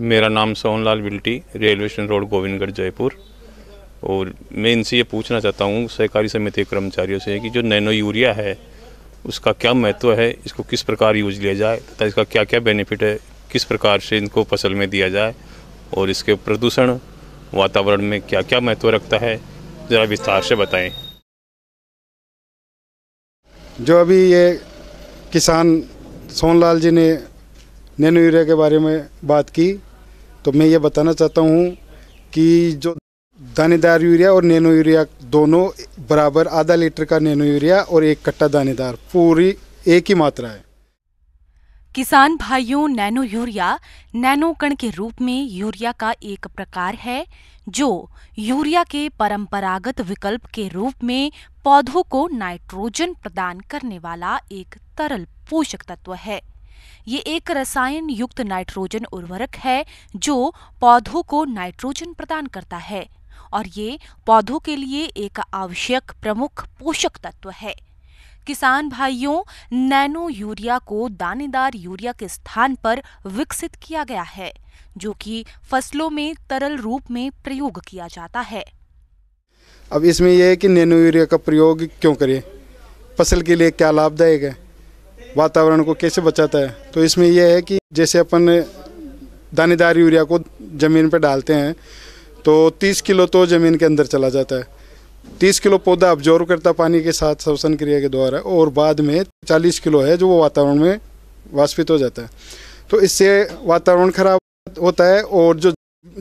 मेरा नाम Sohanlal Bilti, railway station road, Govindgarh, Jaipur. और मैं इनसे ये पूछना चाहता हूँ सहकारी समिति के कर्मचारियों से कि जो नैनो यूरिया है उसका क्या महत्व है, इसको किस प्रकार यूज लिया जाए तथा इसका क्या क्या बेनिफिट है, किस प्रकार से इनको फसल में दिया जाए और इसके प्रदूषण वातावरण में क्या क्या महत्व रखता है, ज़रा विस्तार से बताएं। जो अभी ये किसान सोहनलाल जी ने नैनो यूरिया के बारे में बात की, तो मैं ये बताना चाहता हूँ कि जो दानेदार यूरिया और नैनो यूरिया दोनों बराबर, आधा लीटर का नैनो यूरिया और 1 कट्टा दानेदार पूरी एक ही मात्रा है। किसान भाइयों, नैनो यूरिया नैनो कण के रूप में यूरिया का एक प्रकार है जो यूरिया के परंपरागत विकल्प के रूप में पौधों को नाइट्रोजन प्रदान करने वाला एक तरल पोषक तत्व है। ये एक रसायन युक्त नाइट्रोजन उर्वरक है जो पौधों को नाइट्रोजन प्रदान करता है और ये पौधों के लिए एक आवश्यक प्रमुख पोषक तत्व है। किसान भाइयों, नैनो यूरिया को दानेदार यूरिया के स्थान पर विकसित किया गया है जो कि फसलों में तरल रूप में प्रयोग किया जाता है। अब इसमें यह है कि नैनो यूरिया का प्रयोग क्यों करें, फसल के लिए क्या लाभदायक है, वातावरण को कैसे बचाता है। तो इसमें यह है कि जैसे अपन दानेदार यूरिया को ज़मीन पर डालते हैं तो 30 किलो तो ज़मीन के अंदर चला जाता है, 30 किलो पौधा अब्जॉर्व करता पानी के साथ श्वसन क्रिया के द्वारा, और बाद में 40 किलो है जो वो वातावरण में वाष्पित हो जाता है। तो इससे वातावरण खराब होता है और जो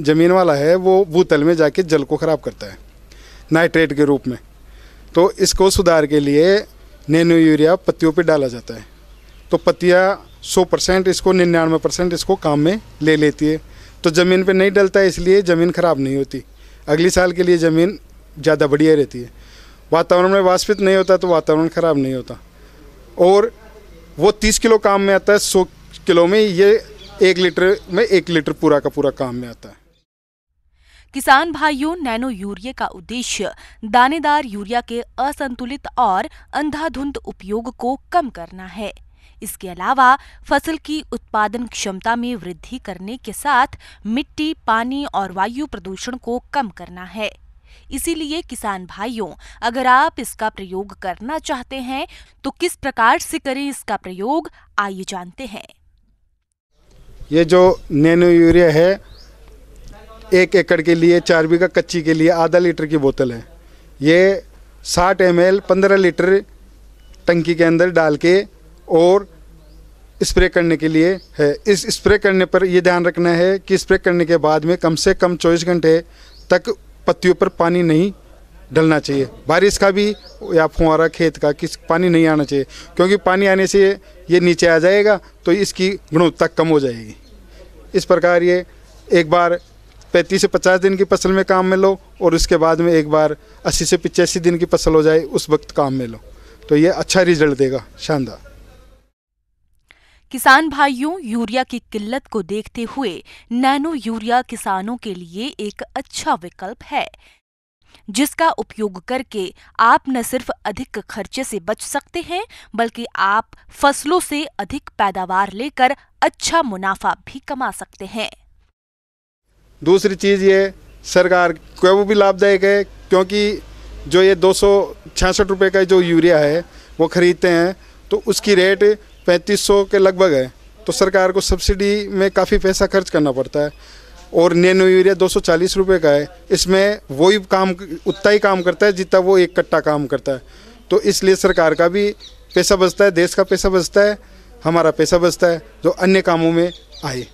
ज़मीन वाला है वो भूतल में जाके जल को ख़राब करता है नाइट्रेट के रूप में। तो इसको सुधार के लिए नैनो यूरिया पत्तियों पे डाला जाता है। तो पत्तियाँ 100% इसको 99% इसको काम में ले लेती है। तो ज़मीन पे नहीं डलता है, इसलिए ज़मीन ख़राब नहीं होती, अगली साल के लिए ज़मीन ज़्यादा बढ़िया रहती है। वातावरण में वाष्पित नहीं होता तो वातावरण ख़राब नहीं होता, और वो 30 किलो काम में आता है, 100 किलो में ये 1 लीटर में 1 लीटर पूरा का पूरा काम में आता है। किसान भाइयों, नैनो यूरिया का उद्देश्य दानेदार यूरिया के असंतुलित और अंधाधुंध उपयोग को कम करना है। इसके अलावा फसल की उत्पादन क्षमता में वृद्धि करने के साथ मिट्टी, पानी और वायु प्रदूषण को कम करना है। इसीलिए किसान भाइयों, अगर आप इसका प्रयोग करना चाहते हैं तो किस प्रकार से करें इसका प्रयोग, आइए जानते हैं। ये जो नैनो यूरिया है 1 एकड़ के लिए 4 बीघा कच्ची के लिए आधा लीटर की बोतल है। ये 60 ml 15 लीटर टंकी के अंदर डाल के और स्प्रे करने के लिए है। इस स्प्रे करने पर यह ध्यान रखना है कि स्प्रे करने के बाद में कम से कम 24 घंटे तक पत्तियों पर पानी नहीं डलना चाहिए। बारिश का भी या फुहारा खेत का किस पानी नहीं आना चाहिए, क्योंकि पानी आने से ये नीचे आ जाएगा तो इसकी गुणवत्ता कम हो जाएगी। इस प्रकार ये एक बार 35 से 50 दिन की फसल में काम में लो और उसके बाद में एक बार 80 से 85 दिन की फसल हो जाए उस वक्त काम में लो, तो ये अच्छा रिजल्ट देगा, शानदार। किसान भाइयों, यूरिया की किल्लत को देखते हुए नैनो यूरिया किसानों के लिए एक अच्छा विकल्प है जिसका उपयोग करके आप न सिर्फ अधिक खर्चे से बच सकते हैं बल्कि आप फसलों से अधिक पैदावार लेकर अच्छा मुनाफा भी कमा सकते हैं। दूसरी चीज़ ये सरकार को वो भी लाभदायक है, क्योंकि जो ये 266 रुपये का जो यूरिया है वो ख़रीदते हैं तो उसकी रेट 3500 के लगभग है। तो सरकार को सब्सिडी में काफ़ी पैसा खर्च करना पड़ता है, और नैनो यूरिया 240 रुपये का है। इसमें वही काम, उतना ही काम करता है जितना वो 1 कट्टा काम करता है। तो इसलिए सरकार का भी पैसा बचता है, देश का पैसा बचता है, हमारा पैसा बचता है जो अन्य कामों में आए।